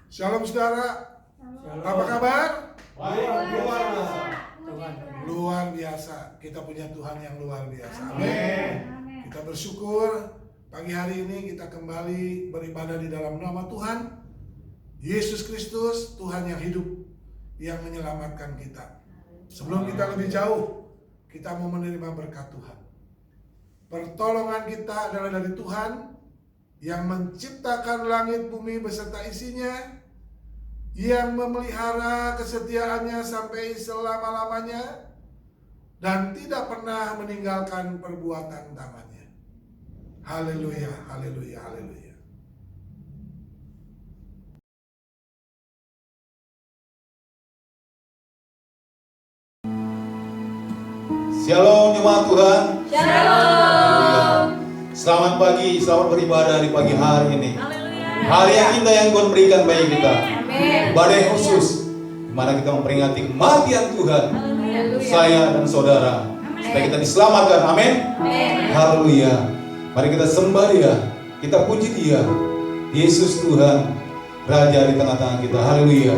Shalom saudara, apa kabar? Luar biasa. Kita punya Tuhan yang luar biasa. Amin. Kita bersyukur pagi hari ini kita kembali beribadah di dalam nama Tuhan Yesus Kristus, Tuhan yang hidup, yang menyelamatkan kita. Sebelum kita lebih jauh, kita mau menerima berkat Tuhan. Pertolongan kita adalah dari Tuhan yang menciptakan langit bumi beserta isinya, yang memelihara kesetiaannya sampai selama-lamanya, dan tidak pernah meninggalkan perbuatan tangannya. Haleluya, haleluya, haleluya. Shalom jemaat Tuhan. Shalom. Selamat pagi, selamat beribadah di pagi hari ini. Haleluya. Hari yang indah yang Tuhan berikan bagi kita. Amin. Ibadah yang khusus, di mana kita memperingati kematian Tuhan, Haleluya. saya dan saudara, supaya kita diselamatkan. Amin. Amin. Haleluya. Mari kita sembah Dia, kita puji Dia. Yesus Tuhan, Raja di tengah-tengah kita. Haleluya.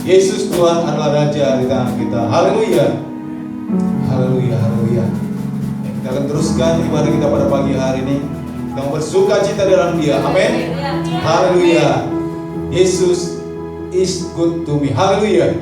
Yesus Tuhan adalah Raja di tangan kita. Haleluya. Haleluya, haleluya. Kita akan teruskan ibadah kita pada pagi hari ini. Kita mau bersuka cita dalam Dia. Amin. Haleluya. Yesus is good to me. Haleluya.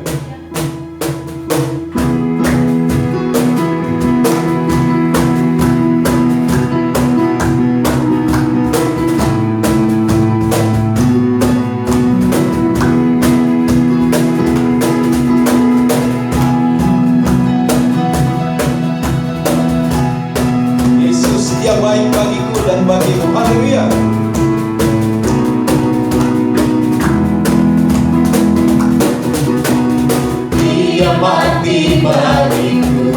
mati bagiku,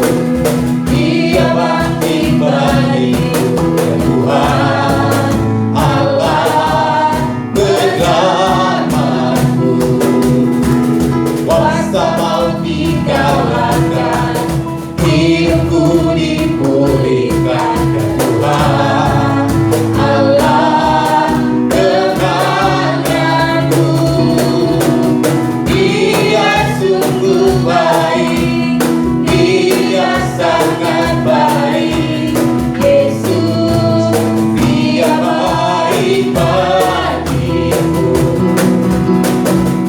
Dia mati bagiku, ya Tuhan Allah peganganku. Kuasa maut dikalahkan, hidupku dipulihkan, ya Tuhan Allah peganganku. Dia sungguh baik, Dia sangat baik, Yesus, Dia baik bagiku.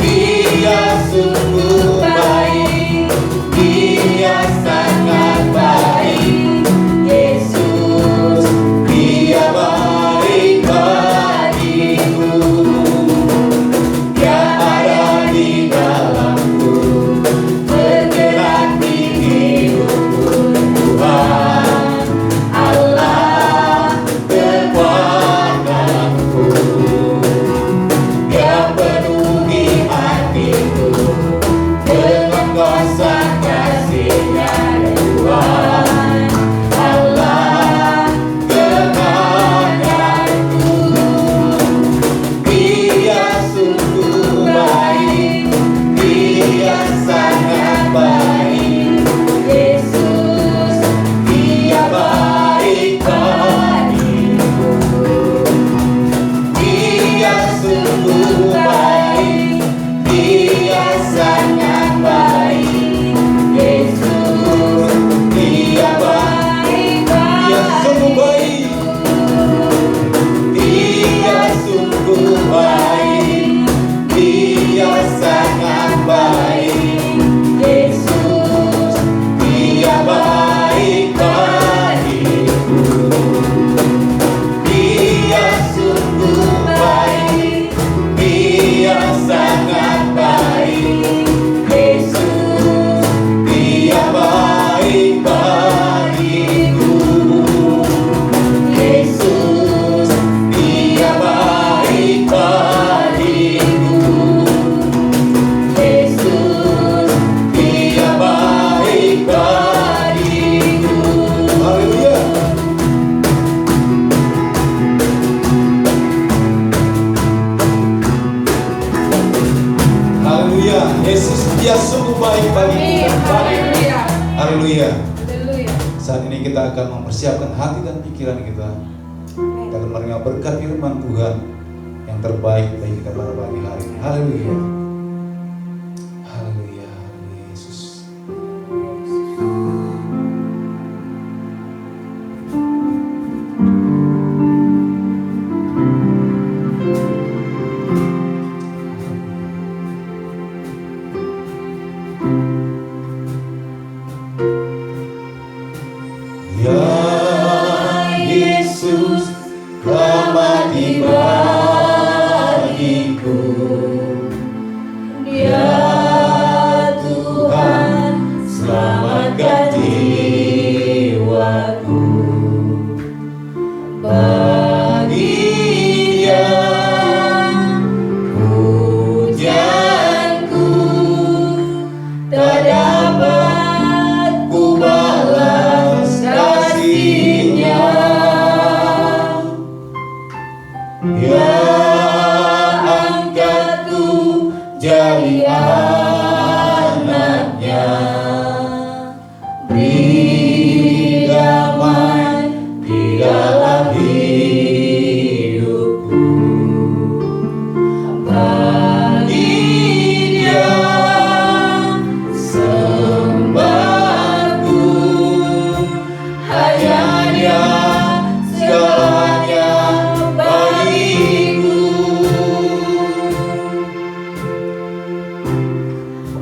Dia sungguh baik, Dia sangat baik, Yesus, Dia baik bagiku. Dia ada di dalamku, bergerak di hidupku, Tuhan Allah kekuatanku. Dia penuhi hatiku dengan kuasa kasih-Nya, ya Tuhan Allah kemenanganku. Dia sungguh baik, Dia sangat baik, Yesus, Dia baik bagiku. Dia sungguh baik, Dia sangat baik, Yesus, Dia baik bagiku. Dia sungguh baik, Dia sungguh baik, Dia sangat baik, Yesus, Dia baik bagiku. Dia sungguh baik, Dia sangat baik, Yesus, Dia baik bagiku. Yesus, Dia baik bagiku. Yesus, Dia baik bagiku. Haleluya. Haleluya. Yesus, Dia sungguh baik bagiku. Haleluya. Haleluya. Haleluya. Saat ini kita akan mempersiapkan hati dan pikiran kita. Kita akan menerima berkat firman Tuhan yang terbaik bagi kita pada pagi hari ini. Haleluya. Haleluya. Haleluya, Yesus. Ya Yesus, Kau mati bagiku. Ya Tuhan, selamatkan jiwaku. Bagi Dia pujianku, tak dapat ku balas kasih-Nya. Ya angkatku jadi anak-Nya, beri damai di dalam hidupku. Bagi Dia sembahku, hanya Dia segalanya bagiku.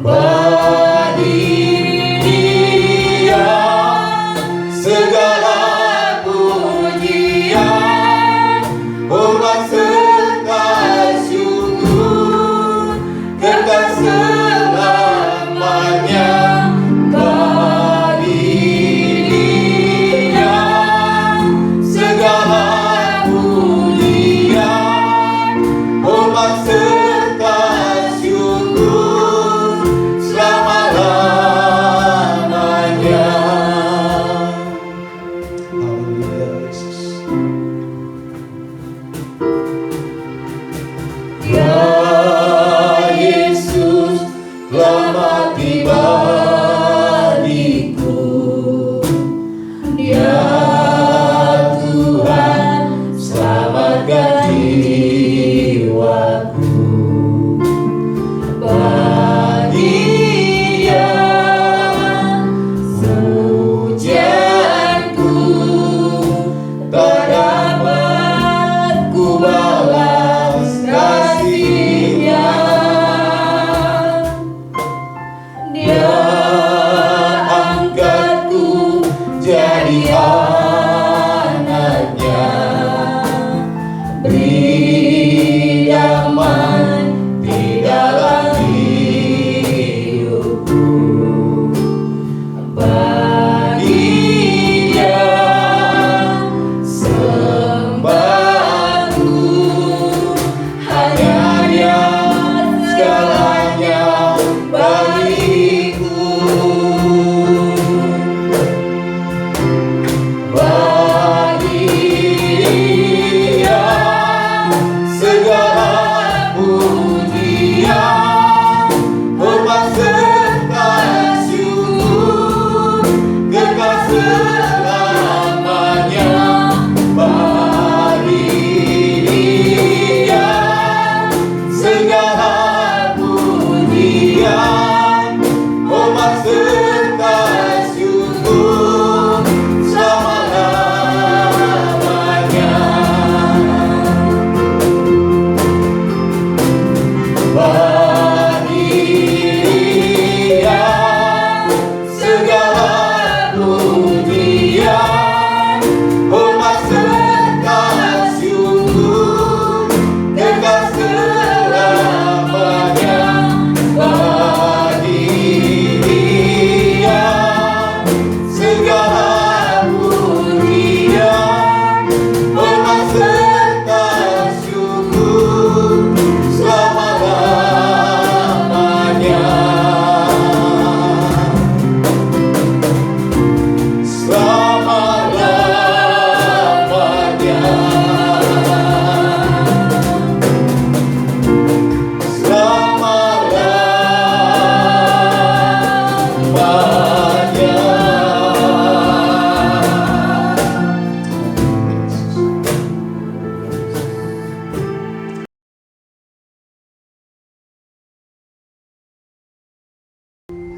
Bagi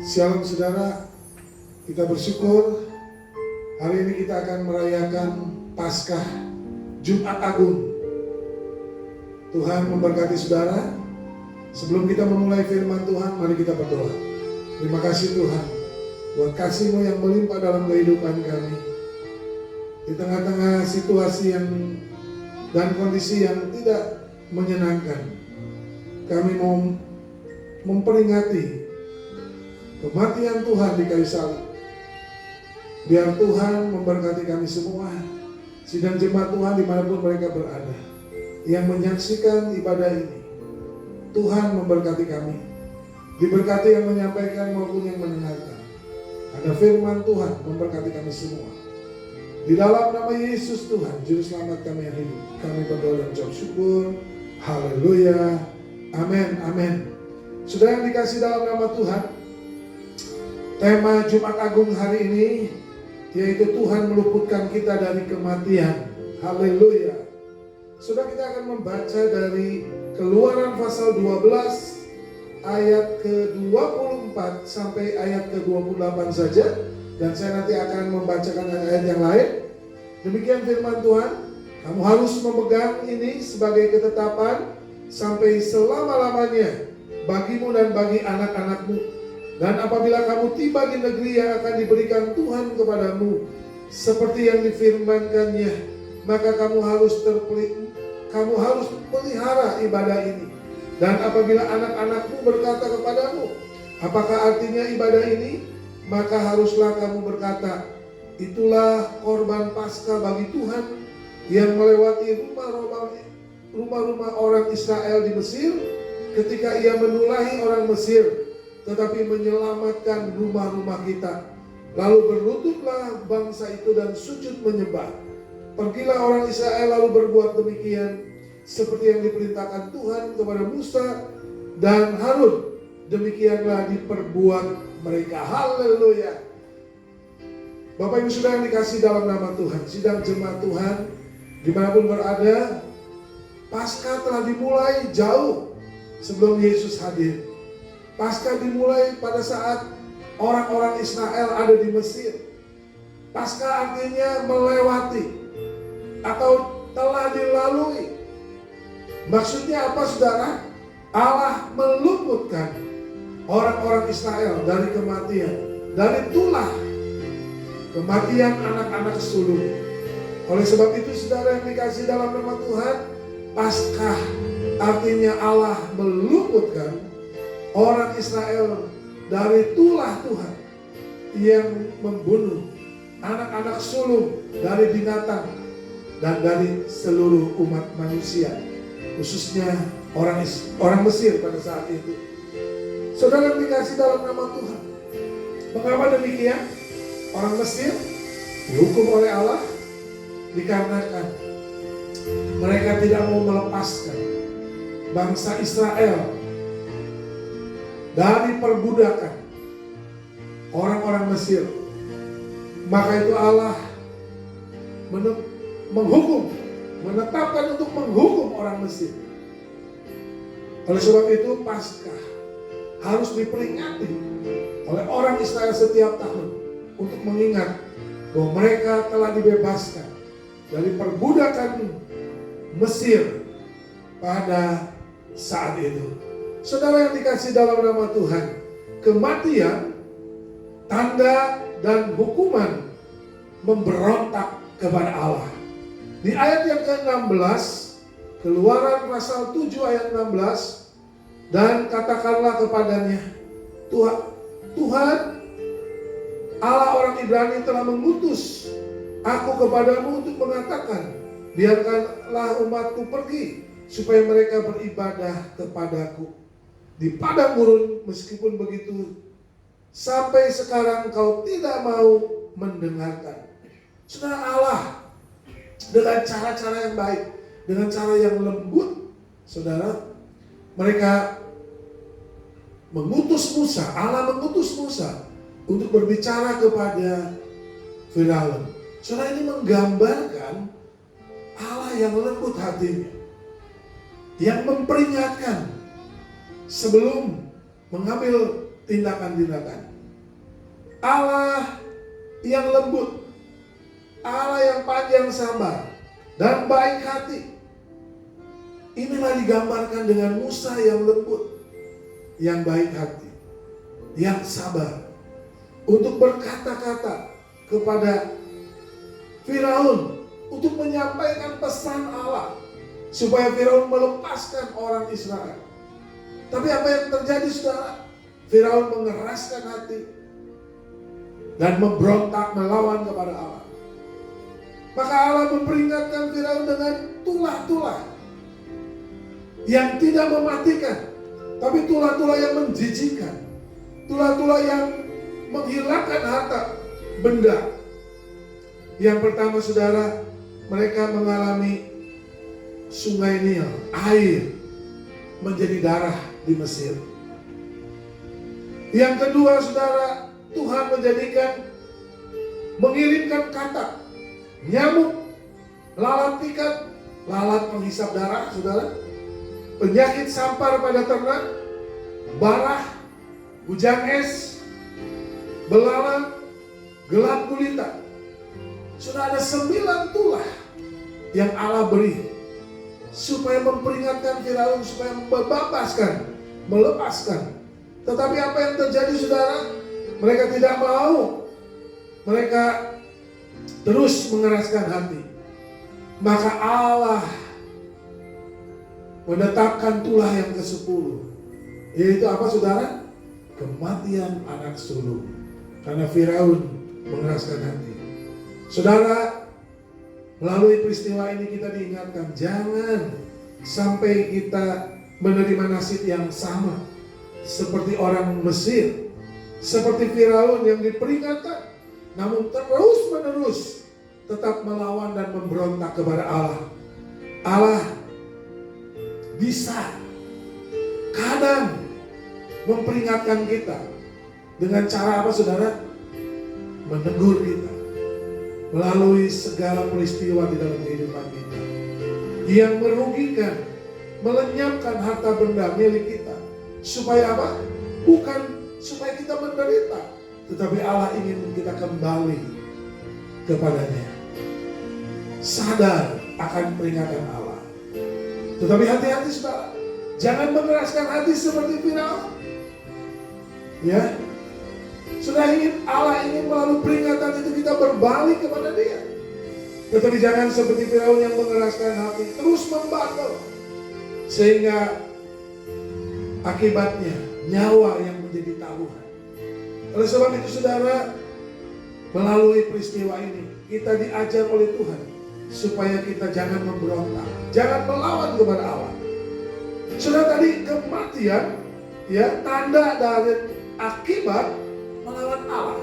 Shalom saudara, kita bersyukur hari ini kita akan merayakan Paskah Jumat Agung. Tuhan memberkati saudara. Sebelum kita memulai firman Tuhan, mari kita berdoa. Terima kasih Tuhan buat kasih-Mu yang melimpah dalam kehidupan kami. Di tengah-tengah situasi dan kondisi yang tidak menyenangkan, kami mau memperingati kematian Tuhan di kayu salib. Biar Tuhan memberkati kami semua, sidang jemaat Tuhan dimanapun mereka berada, yang menyaksikan ibadah ini. Tuhan memberkati kami, diberkati yang menyampaikan maupun yang mendengarkan. Ada firman Tuhan memberkati kami semua. Di dalam nama Yesus Tuhan, Juru Selamat kami yang hidup, kami berdoa dan ucap syukur. Haleluya, amin, amin. Saudara yang dikasih dalam nama Tuhan, tema Jumat Agung hari ini yaitu Tuhan meluputkan kita dari kematian. Haleluya. Sudah kita akan membaca dari Keluaran pasal 12 ayat ke-24 sampai ayat ke-28 saja, dan saya nanti akan membacakan ayat yang lain. Demikian firman Tuhan. Kamu harus memegang ini sebagai ketetapan sampai selama-lamanya bagimu dan bagi anak-anakmu. Dan apabila kamu tiba di negeri yang akan diberikan Tuhan kepadamu, seperti yang difirmankannya, maka kamu harus pelihara ibadah ini. Dan apabila anak-anakmu berkata kepadamu, apakah artinya ibadah ini? Maka haruslah kamu berkata, itulah korban Paskah bagi Tuhan yang melewati rumah-rumah orang Israel di Mesir ketika ia menulahi orang Mesir, tetapi menyelamatkan rumah-rumah kita. Lalu berlututlah bangsa itu dan sujud menyembah. Pergilah orang Israel lalu berbuat demikian seperti yang diperintahkan Tuhan kepada Musa dan Harun. Demikianlah diperbuat mereka. Haleluya. Bapak Ibu Saudara yang dikasih dalam nama Tuhan, sidang jemaat Tuhan dimanapun berada, Paskah telah dimulai jauh sebelum Yesus hadir. Paskah dimulai pada saat orang-orang Israel ada di Mesir. Paskah artinya melewati atau telah dilalui. Maksudnya apa saudara? Allah meluputkan orang-orang Israel dari kematian, dari tulah kematian anak-anak sulung. Oleh sebab itu saudara yang dikasih dalam nama Tuhan, Paskah artinya Allah meluputkan orang Israel dari tulah Tuhan yang membunuh anak-anak sulung dari binatang dan dari seluruh umat manusia, khususnya orang Mesir pada saat itu. Saudara yang dikasih dalam nama Tuhan, mengapa demikian? Orang Mesir dihukum oleh Allah dikarenakan mereka tidak mau melepaskan bangsa Israel dari perbudakan orang-orang Mesir. Maka itu Allah menetapkan untuk menghukum orang Mesir. Oleh sebab itu Paskah harus diperingati oleh orang Israel setiap tahun untuk mengingat bahwa mereka telah dibebaskan dari perbudakan Mesir pada saat itu. Saudara yang dikasih dalam nama Tuhan, kematian, tanda dan hukuman memberontak kepada Allah. Di ayat yang ke-16, Keluaran pasal 7 ayat 16, dan katakanlah kepadanya, Tuhan Allah orang Ibrani telah mengutus aku kepadamu untuk mengatakan, biarkanlah umatku pergi supaya mereka beribadah kepadaku di padang gurun. Meskipun begitu, sampai sekarang kau tidak mau mendengarkan. Saudara, Allah dengan cara-cara yang baik, dengan cara yang lembut, saudara, mereka mengutus Musa. Allah mengutus Musa untuk berbicara kepada Firaun. Saudara, ini menggambarkan Allah yang lembut hatinya, yang memperingatkan sebelum mengambil tindakan-tindakan. Allah yang lembut, Allah yang panjang sabar dan baik hati. Inilah digambarkan dengan Musa yang lembut, yang baik hati, yang sabar untuk berkata-kata kepada Firaun untuk menyampaikan pesan Allah supaya Firaun melepaskan orang Israel. Tapi apa yang terjadi, saudara? Firaun mengeraskan hati dan memberontak melawan kepada Allah. Maka Allah memperingatkan Firaun dengan tulah-tulah yang tidak mematikan, tapi tulah-tulah yang menjijikkan, tulah-tulah yang menghilangkan harta benda. Yang pertama, saudara, mereka mengalami sungai Nil, air menjadi darah di Mesir. Yang kedua, saudara, Tuhan mengirimkan katak, nyamuk, lalat pikat, lalat penghisap darah, saudara, penyakit sampar pada ternak, barah, hujan es, belalang, gelap gulita. Sudah ada 9 tulah yang Allah beri supaya memperingatkan Firaun, supaya melepaskan. Tetapi apa yang terjadi, saudara? Mereka tidak mau. Mereka terus mengeraskan hati. Maka Allah menetapkan tulah yang ke-10. Yaitu apa, saudara? Kematian anak sulung. Karena Firaun mengeraskan hati. Saudara, melalui peristiwa ini kita diingatkan, jangan sampai kita menerima nasib yang sama seperti orang Mesir, seperti Firaun yang diperingatkan, namun terus-menerus tetap melawan dan memberontak kepada Allah. Allah bisa kadang memperingatkan kita dengan cara apa, saudara? Menegur kita melalui segala peristiwa di dalam kehidupan kita yang merugikan, melenyapkan harta benda milik kita. Supaya apa? Bukan supaya kita menderita, tetapi Allah ingin kita kembali kepadanya, sadar akan peringatan Allah. Tetapi hati-hati, saudara, jangan mengeraskan hati seperti Firaun. Ya, Allah ingin melalui peringatan itu kita berbalik kepada Dia. Tetapi jangan seperti Firaun yang mengeraskan hati, terus membandel, sehingga akibatnya nyawa yang menjadi taruhan. Oleh sebab itu, saudara, melalui peristiwa ini kita diajar oleh Tuhan supaya kita jangan memberontak, jangan melawan kepada Allah. Saudara, tadi kematian, ya, tanda dari akibat melawan Allah.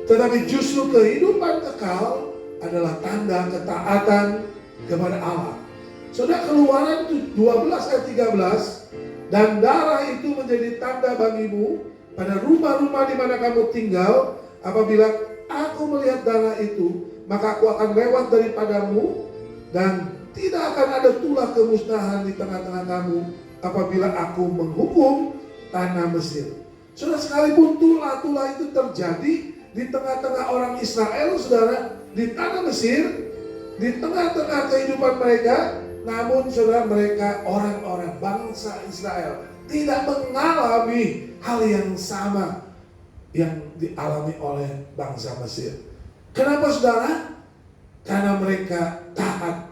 Tetapi justru kehidupan kekal adalah tanda ketaatan kepada Allah. Saudara, Keluaran 12 ayat 13, dan darah itu menjadi tanda bagimu pada rumah-rumah di mana kamu tinggal. Apabila aku melihat darah itu, maka aku akan lewat daripadamu, dan tidak akan ada tulah kemusnahan di tengah-tengah kamu apabila aku menghukum tanah Mesir. Saudara, sekalipun tulah-tulah itu terjadi di tengah-tengah orang Israel, saudara, di tanah Mesir, di tengah-tengah kehidupan mereka, namun saudara, mereka orang-orang bangsa Israel tidak mengalami hal yang sama yang dialami oleh bangsa Mesir. Kenapa, saudara? Karena mereka taat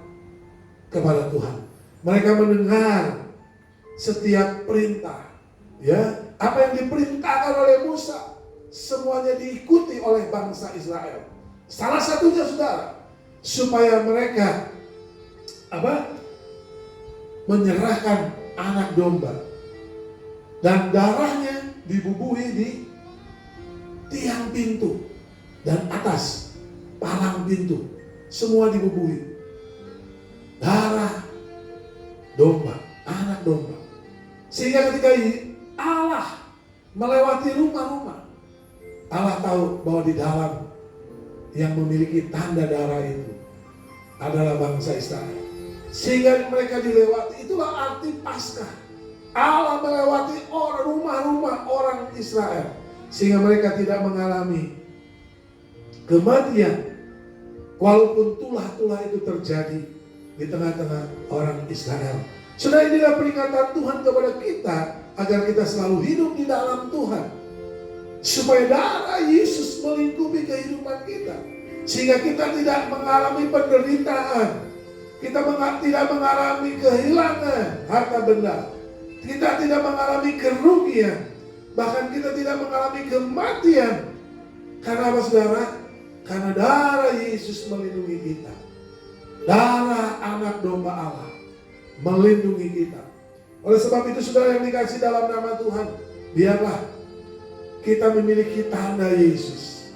kepada Tuhan. Mereka mendengar setiap perintah. Ya, apa yang diperintahkan oleh Musa semuanya diikuti oleh bangsa Israel. Salah satunya, saudara, supaya mereka menyerahkan anak domba dan darahnya dibubuhi di tiang pintu dan atas palang pintu, semua dibubuhi darah domba, anak domba. Sehingga ketika Allah melewati rumah-rumah, Allah tahu bahwa di dalam yang memiliki tanda darah itu adalah bangsa Israel. Sehingga mereka dilewati. Itulah arti Paskah. Allah melewati rumah-rumah orang Israel, sehingga mereka tidak mengalami kematian walaupun tulah-tulah itu terjadi di tengah-tengah orang Israel. Sudah, inilah peringatan Tuhan kepada kita agar kita selalu hidup di dalam Tuhan, supaya darah Yesus melingkupi kehidupan kita, sehingga kita tidak mengalami penderitaan, kita tidak mengalami kehilangan harta benda, kita tidak mengalami kerugian, bahkan kita tidak mengalami kematian. Karena apa, saudara? Karena darah Yesus melindungi kita. Darah anak domba Allah melindungi kita. Oleh sebab itu, saudara yang dikasih dalam nama Tuhan, biarlah kita memiliki tanda Yesus.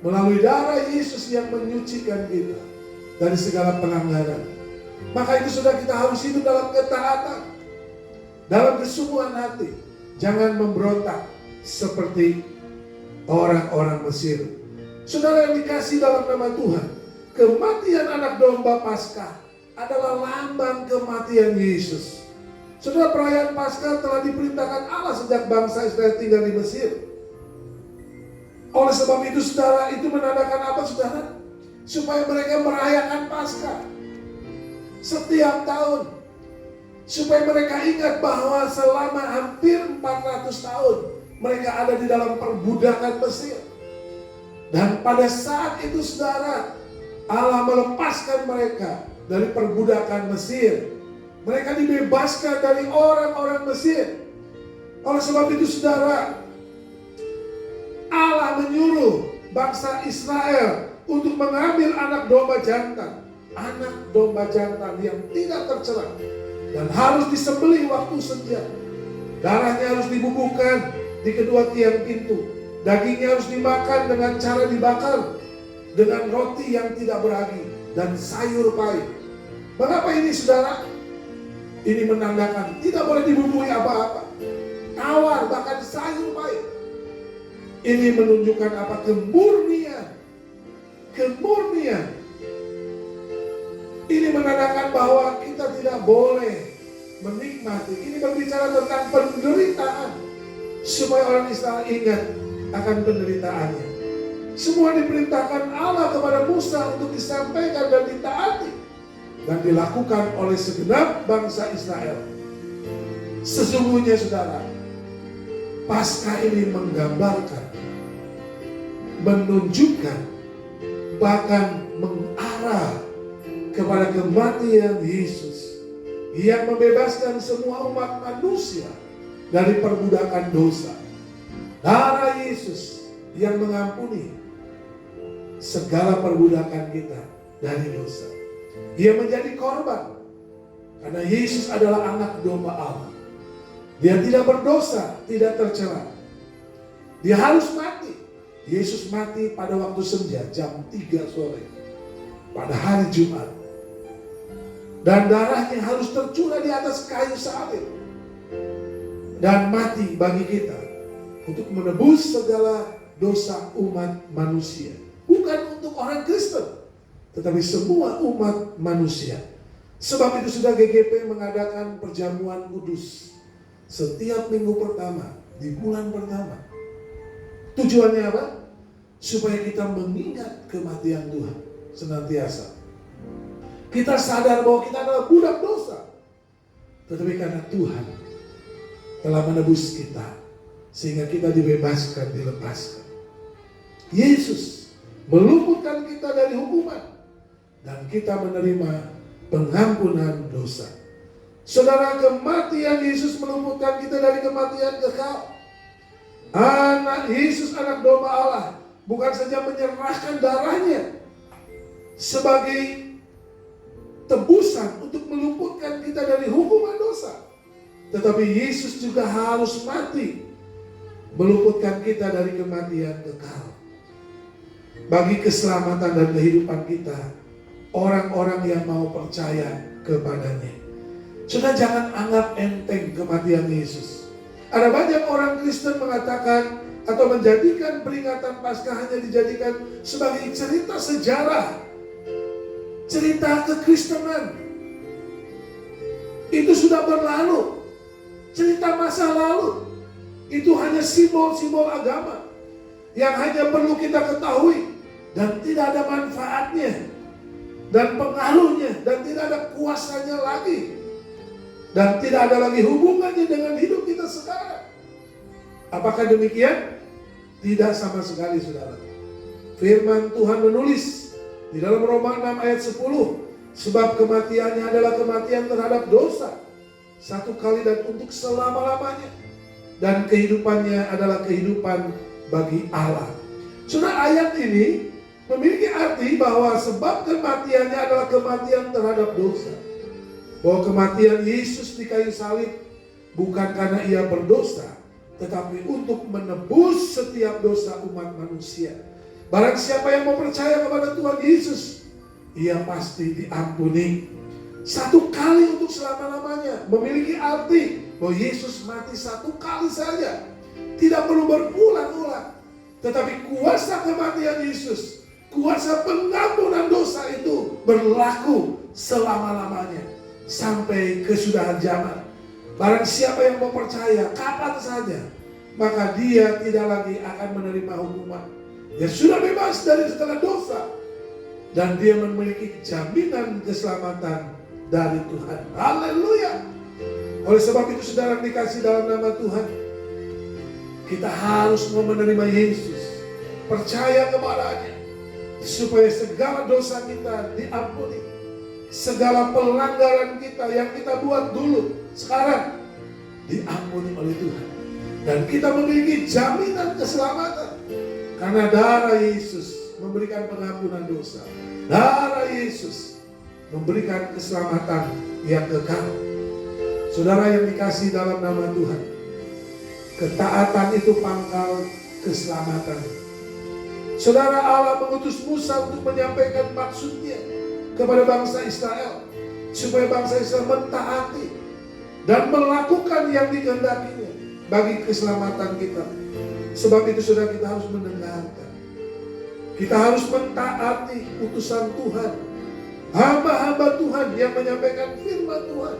Melalui darah Yesus yang menyucikan kita dari segala pelanggaran. Maka itu sudah kita harus hidup dalam ketaatan, dalam kesungguhan hati. Jangan memberontak seperti orang-orang Mesir. Saudara yang dikasih dalam nama Tuhan, kematian anak domba Paskah adalah lambang kematian Yesus. Saudara, perayaan Paskah telah diperintahkan Allah sejak bangsa Israel tinggal di Mesir. Oleh sebab itu, saudara, itu menandakan apa, saudara? Supaya mereka merayakan Paskah setiap tahun. Supaya mereka ingat bahwa selama hampir 400 tahun mereka ada di dalam perbudakan Mesir. Dan pada saat itu, saudara, Allah melepaskan mereka dari perbudakan Mesir. Mereka dibebaskan dari orang-orang Mesir. Oleh sebab itu, saudara, Allah menyuruh bangsa Israel untuk mengambil anak domba jantan. Anak domba jantan yang tidak tercela dan harus disembelih waktu senja. Darahnya harus dibubuhkan di kedua tiang pintu. Dagingnya harus dimakan dengan cara dibakar dengan roti yang tidak beragi dan sayur pahit. Mengapa ini, saudara? Ini menandakan tidak boleh dibubuhi apa-apa, tawar, bahkan sayur pahit. Ini menunjukkan apa? Kemurnian. Kemurnian. Ini menandakan bahwa kita tidak boleh menikmati. Ini berbicara tentang penderitaan, supaya orang Israel ingat akan penderitaannya. Semua diperintahkan Allah kepada Musa untuk disampaikan dan ditaati dan dilakukan oleh segenap bangsa Israel. Sesungguhnya, saudara, Paskah ini menggambarkan, menunjukkan, bahkan mengarah kepada kematian Yesus yang membebaskan semua umat manusia dari perbudakan dosa. Darah Yesus yang mengampuni segala perbudakan kita dari dosa. Dia menjadi korban karena Yesus adalah anak domba Allah. Dia tidak berdosa, tidak tercela. Dia harus mati. Yesus mati pada waktu senja jam 3 sore pada hari Jumat. Dan darahnya harus tercurah di atas kayu salib dan mati bagi kita untuk menebus segala dosa umat manusia. Bukan untuk orang Kristen, tetapi semua umat manusia. Sebab itu sudah GGP mengadakan perjamuan kudus setiap minggu pertama di bulan pertama. Tujuannya apa? Supaya kita mengingat kematian Tuhan senantiasa. Kita sadar bahwa kita adalah budak dosa, tetapi karena Tuhan telah menebus kita, sehingga kita dibebaskan, dilepaskan. Yesus meluputkan kita dari hukuman, dan kita menerima pengampunan dosa. Saudara, kematian Yesus meluputkan kita dari kematian kekal. Anak Yesus, anak domba Allah, bukan saja menyerahkan darahnya sebagai tebusan untuk meluputkan kita dari hukuman dosa, tetapi Yesus juga harus mati meluputkan kita dari kematian kekal. Bagi keselamatan dan kehidupan kita, orang-orang yang mau percaya kepadanya. Sudah, jangan anggap enteng kematian Yesus. Ada banyak orang Kristen mengatakan atau menjadikan peringatan Paskah hanya dijadikan sebagai cerita sejarah, cerita kekristenan. Itu sudah berlalu, cerita masa lalu. Itu hanya simbol-simbol agama yang hanya perlu kita ketahui dan tidak ada manfaatnya dan pengaruhnya dan tidak ada kuasanya lagi dan tidak ada lagi hubungannya dengan hidup kita sekarang. Apakah demikian? Tidak sama sekali, saudara. Firman Tuhan menulis di dalam Roma 6 ayat 10, sebab kematiannya adalah kematian terhadap dosa, satu kali dan untuk selama-lamanya, dan kehidupannya adalah kehidupan bagi Allah. Saudara, ayat ini memiliki arti bahwa sebab kematiannya adalah kematian terhadap dosa. Bahwa kematian Yesus di kayu salib bukan karena ia berdosa, tetapi untuk menebus setiap dosa umat manusia. Barang siapa yang mau percaya kepada Tuhan Yesus, ia pasti diampuni. Satu kali untuk selama-lamanya memiliki arti bahwa Yesus mati satu kali saja, tidak perlu berulang-ulang. Tetapi kuasa kematian Yesus, kuasa pengampunan dosa itu berlaku selama-lamanya sampai kesudahan zaman. Barang siapa yang mau percaya kapan saja, maka dia tidak lagi akan menerima hukuman. Dia sudah bebas dari segala dosa dan dia memiliki jaminan keselamatan dari Tuhan. Haleluya. Oleh sebab itu, saudara dikasih dalam nama Tuhan, kita harus mau menerima Yesus, percaya kepadanya, supaya segala dosa kita diampuni. Segala pelanggaran kita yang kita buat dulu, sekarang diampuni oleh Tuhan. Dan kita memiliki jaminan keselamatan. Karena darah Yesus memberikan pengampunan dosa. Darah Yesus memberikan keselamatan yang kekal. Saudara yang dikasihi dalam nama Tuhan, ketaatan itu pangkal keselamatan. Saudara, Allah mengutus Musa untuk menyampaikan maksudnya kepada bangsa Israel, supaya bangsa Israel mentaati dan melakukan yang dikehendakinya bagi keselamatan kita. Sebab itu, saudara, kita harus mendengarkan, kita harus mentaati utusan Tuhan, hamba-hamba Tuhan yang menyampaikan firman Tuhan,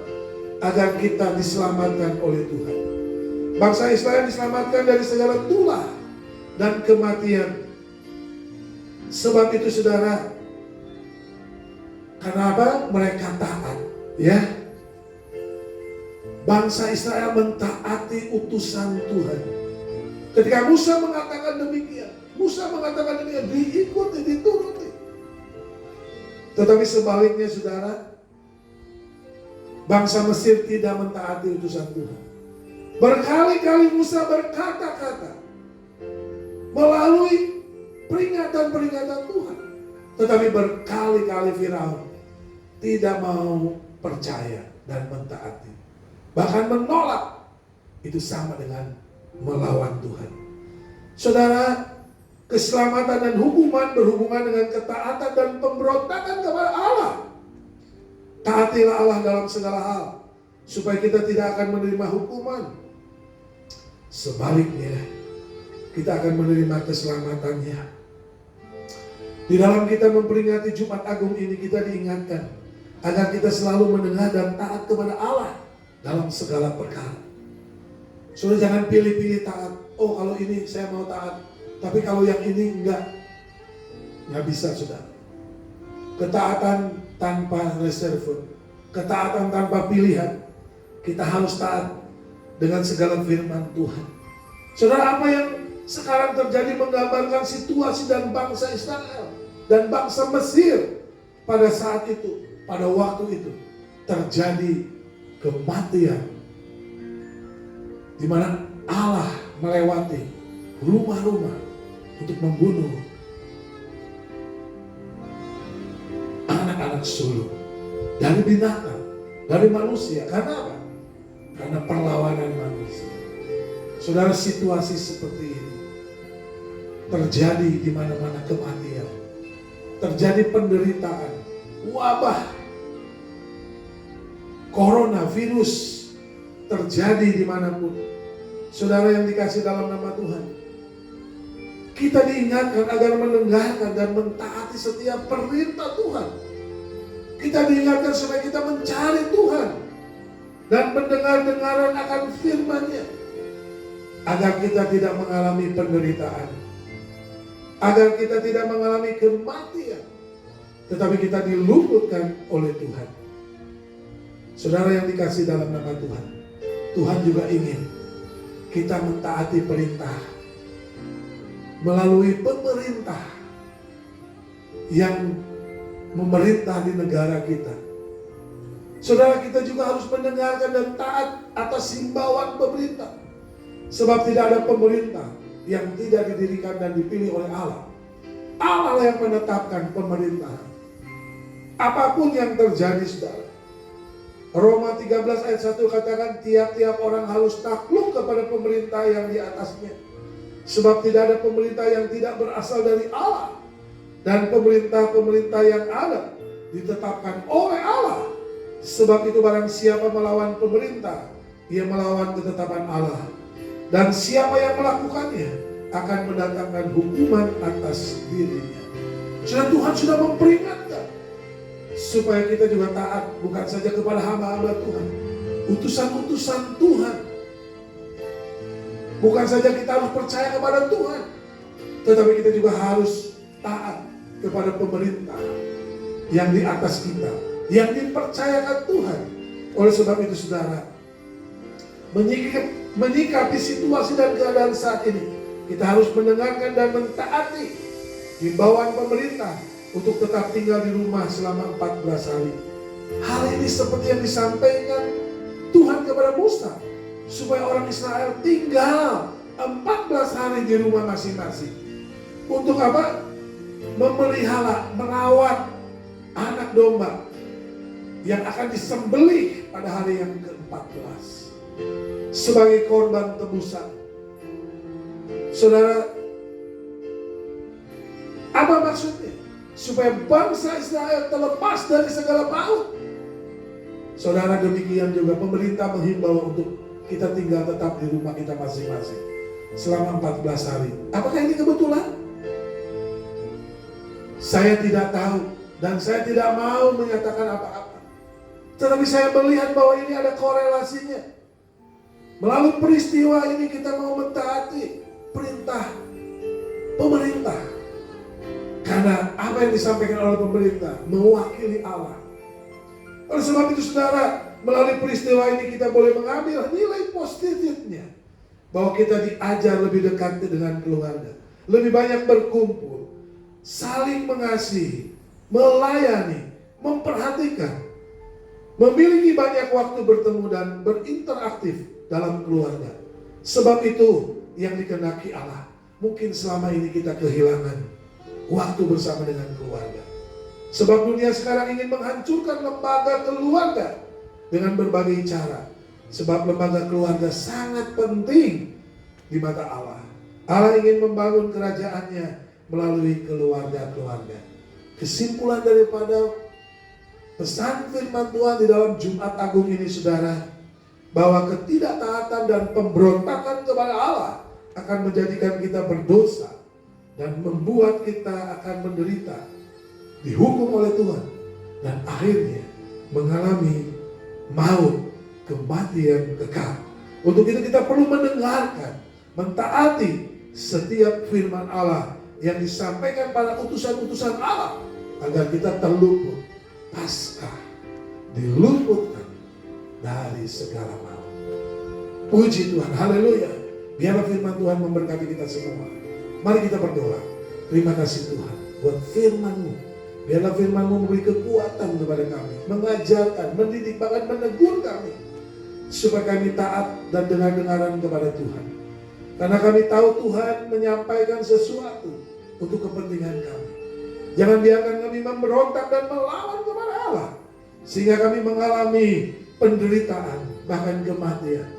agar kita diselamatkan oleh Tuhan. Bangsa Israel diselamatkan dari segala tulah dan kematian. Sebab itu, saudara, kenapa mereka taat? Ya, bangsa Israel mentaati utusan Tuhan. Ketika Musa mengatakan demikian, diikuti, dituruti. Tetapi sebaliknya, saudara, bangsa Mesir tidak mentaati utusan Tuhan. Berkali-kali Musa berkata-kata melalui peringatan-peringatan Tuhan, tetapi berkali-kali Firaun tidak mau percaya dan mentaati, bahkan menolak. Itu sama dengan melawan Tuhan. Saudara, keselamatan dan hukuman berhubungan dengan ketaatan dan pemberontakan kepada Allah. Taatilah Allah dalam segala hal, supaya kita tidak akan menerima hukuman. Sebaliknya, kita akan menerima keselamatannya. Di dalam kita memperingati Jumat Agung ini, kita diingatkan agar kita selalu mendengar dan taat kepada Allah dalam segala perkara. Saudara, jangan pilih-pilih taat. Oh, kalau ini saya mau taat, tapi kalau yang ini enggak. Nggak bisa, saudara. Ketaatan tanpa reserve, ketaatan tanpa pilihan. Kita harus taat dengan segala firman Tuhan. Saudara, apa yang sekarang terjadi menggambarkan situasi dan bangsa Israel dan bangsa Mesir pada saat itu, pada waktu itu terjadi kematian, di mana Allah melewati rumah-rumah untuk membunuh anak-anak sulung dari binatang, dari manusia. Karena apa? Karena perlawanan manusia. Saudara, situasi seperti ini terjadi di mana-mana, kematian, terjadi penderitaan, wabah, coronavirus terjadi dimanapun. Saudara yang dikasih dalam nama Tuhan, kita diingatkan agar mendengarkan dan mentaati setiap perintah Tuhan. Kita diingatkan supaya kita mencari Tuhan dan mendengar-dengaran akan firman-Nya. agar kita tidak mengalami penderitaan, agar kita tidak mengalami kematian, tetapi kita diluputkan oleh Tuhan. Saudara yang dikasih dalam nama Tuhan, Tuhan juga ingin kita mentaati perintah melalui pemerintah yang memerintah di negara kita. Saudara, kita juga harus mendengarkan dan taat atas himbauan pemerintah. Sebab tidak ada pemerintah yang tidak didirikan dan dipilih oleh Allah. Allah yang menetapkan pemerintahan. Apapun yang terjadi, saudara. Roma 13 ayat 1 katakan tiap-tiap orang harus takluk kepada pemerintah yang di atasnya. Sebab tidak ada pemerintah yang tidak berasal dari Allah. Dan pemerintah-pemerintah yang ada ditetapkan oleh Allah. Sebab itu barang siapa melawan pemerintah, ia melawan ketetapan Allah. Dan siapa yang melakukannya akan mendatangkan hukuman atas dirinya. Sudah Tuhan sudah memperingatkan supaya kita juga taat bukan saja kepada hamba-hamba Tuhan, utusan-utusan Tuhan. Bukan saja kita harus percaya kepada Tuhan, tetapi kita juga harus taat kepada pemerintah yang di atas kita, yang dipercayakan Tuhan. Oleh sebab itu saudara, menyikapi situasi dan keadaan saat ini, kita harus mendengarkan dan mentaati himbauan pemerintah untuk tetap tinggal di rumah selama 14 hari. Hal ini seperti yang disampaikan Tuhan kepada Musa, supaya orang Israel tinggal 14 hari di rumah masing-masing. Untuk apa? Memelihara, merawat anak domba yang akan disembelih pada hari yang ke-14 sebagai korban tebusan. Saudara, apa maksudnya? Supaya bangsa Israel terlepas dari segala maut. Saudara, demikian juga pemerintah menghimbau untuk kita tinggal tetap di rumah kita masing-masing selama 14 hari. Apakah ini kebetulan? Saya tidak tahu dan saya tidak mau menyatakan apa-apa. Tetapi saya melihat bahwa ini ada korelasinya. Melalui peristiwa ini kita mau mentaati perintah pemerintah. Karena apa yang disampaikan oleh pemerintah mewakili Allah. Oleh sebab itu saudara, melalui peristiwa ini kita boleh mengambil nilai positifnya. Bahwa kita diajar lebih dekat dengan keluarga. Lebih banyak berkumpul. Saling mengasihi. Melayani. Memperhatikan. Memiliki banyak waktu bertemu dan berinteraktif dalam keluarga. Sebab itu yang dikehendaki Allah. Mungkin selama ini kita kehilangan waktu bersama dengan keluarga. Sebab dunia sekarang ingin menghancurkan lembaga keluarga dengan berbagai cara. Sebab lembaga keluarga sangat penting di mata Allah. Allah ingin membangun kerajaannya melalui keluarga-keluarga. Kesimpulan daripada pesan firman Tuhan di dalam Jumat Agung ini saudara, bahwa ketidaktaatan dan pemberontakan kepada Allah akan menjadikan kita berdosa dan membuat kita akan menderita, dihukum oleh Tuhan, dan akhirnya mengalami maut, kematian kekal. Untuk itu kita perlu mendengarkan, mentaati setiap firman Allah yang disampaikan pada utusan-utusan Allah, agar kita terluput, pasca diluputkan dari segala maut. Puji Tuhan, haleluya. Biarlah firman Tuhan memberkati kita semua. Mari kita berdoa. Terima kasih Tuhan buat firman-Mu. Biarlah firman-Mu memberi kekuatan kepada kami, mengajarkan, mendidik, bahkan menegur kami, supaya kami taat dan dengar-dengaran kepada Tuhan. Karena kami tahu Tuhan menyampaikan sesuatu untuk kepentingan kami. Jangan biarkan kami memberontak dan melawan kepada Allah, sehingga kami mengalami penderitaan, bahkan kematian.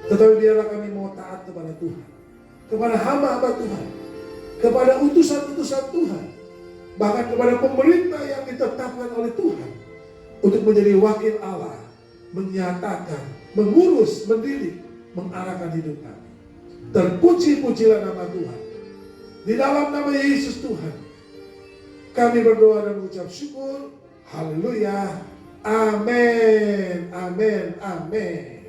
Tetapi biarlah kami mau taat kepada Tuhan, kepada hamba-hamba Tuhan, kepada utusan-utusan Tuhan, bahkan kepada pemerintah yang ditetapkan oleh Tuhan untuk menjadi wakil Allah, menyatakan, mengurus, mendidik, mengarahkan hidup kami. Terpuji-pujilah nama Tuhan. Di dalam nama Yesus Tuhan kami berdoa dan mengucap syukur. Haleluya. Amin. Amin. Amin.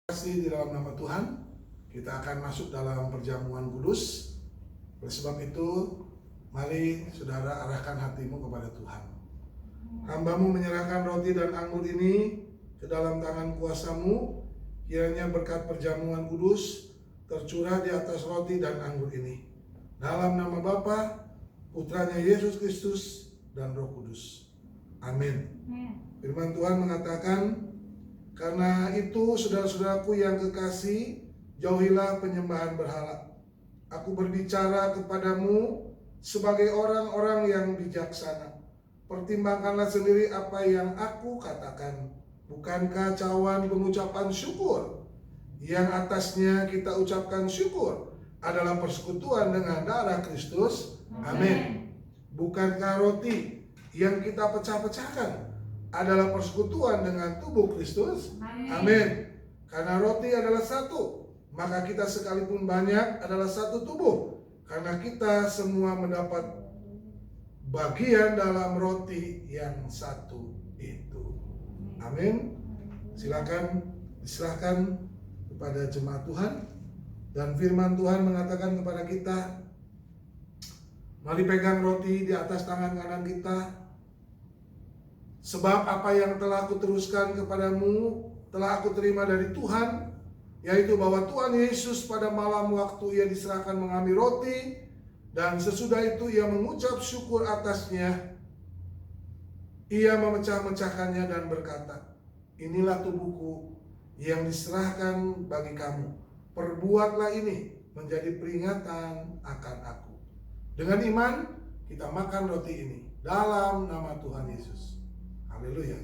Kasih di dalam nama Tuhan, kita akan masuk dalam perjamuan kudus. Oleh sebab itu, mari saudara arahkan hatimu kepada Tuhan. Hamba-Mu menyerahkan roti dan anggur ini ke dalam tangan kuasa-Mu. Kiranya berkat perjamuan kudus tercurah di atas roti dan anggur ini. Dalam nama Bapa, Putranya Yesus Kristus, dan Roh Kudus. Amin. Firman Tuhan mengatakan, karena itu saudara-saudaraku yang kekasih, jauhilah penyembahan berhala. Aku berbicara kepadamu sebagai orang-orang yang bijaksana. Pertimbangkanlah sendiri apa yang aku katakan. Bukankah cawan pengucapan syukur yang atasnya kita ucapkan syukur adalah persekutuan dengan darah Kristus? Amin. Bukankah roti yang kita pecah-pecahkan adalah persekutuan dengan tubuh Kristus? Amin. Karena roti adalah satu, maka kita sekalipun banyak adalah satu tubuh. Karena kita semua mendapat bagian dalam roti yang satu itu. Amin. Silakan diserahkan kepada jemaat Tuhan. Dan firman Tuhan mengatakan kepada kita, mari pegang roti di atas tangan kanan kita. Sebab apa yang telah aku teruskan kepadamu telah aku terima dari Tuhan, yaitu bahwa Tuhan Yesus pada malam waktu ia diserahkan mengambil roti, dan sesudah itu ia mengucap syukur atasnya. Ia memecah-mecahkannya dan berkata, inilah tubuhku yang diserahkan bagi kamu. Perbuatlah ini menjadi peringatan akan aku. Dengan iman kita makan roti ini dalam nama Tuhan Yesus. Haleluya.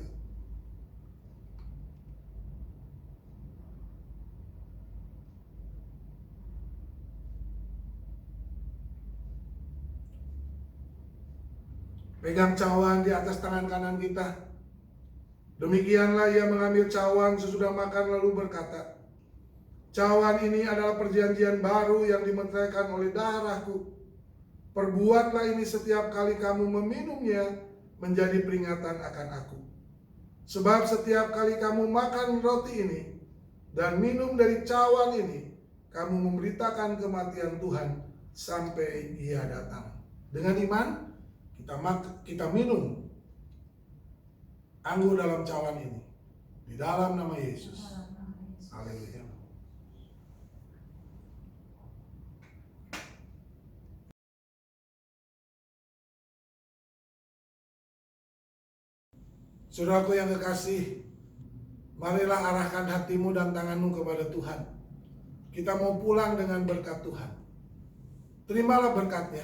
Pegang cawan di atas tangan kanan kita. Demikianlah ia mengambil cawan sesudah makan lalu berkata, cawan ini adalah perjanjian baru yang dimeteraikan oleh darahku. Perbuatlah ini setiap kali kamu meminumnya menjadi peringatan akan aku. Sebab setiap kali kamu makan roti ini dan minum dari cawan ini, kamu memberitakan kematian Tuhan sampai ia datang. Dengan iman kita minum anggur dalam cawan ini di dalam nama Yesus. Haleluya. Saudaraku yang kekasih, marilah arahkan hatimu dan tanganmu kepada Tuhan. Kita mau pulang dengan berkat Tuhan. Terimalah berkatnya.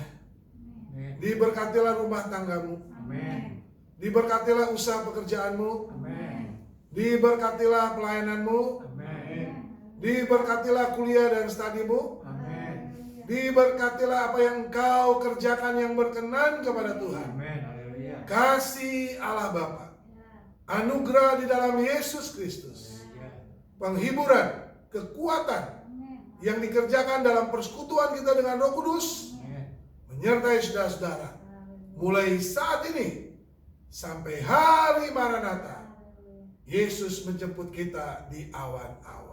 Diberkatilah rumah tanggamu. Amin. Diberkatilah usaha pekerjaanmu. Amin. Diberkatilah pelayananmu. Amin. Diberkatilah kuliah dan studimu. Amin. Diberkatilah apa yang kau kerjakan yang berkenan kepada Tuhan. Amin. Haleluya. Kasih Allah Bapa, anugerah di dalam Yesus Kristus, penghiburan, kekuatan yang dikerjakan dalam persekutuan kita dengan Roh Kudus menyertai saudara-saudara mulai saat ini sampai hari Maranatha. Yesus menjemput kita di awan-awan.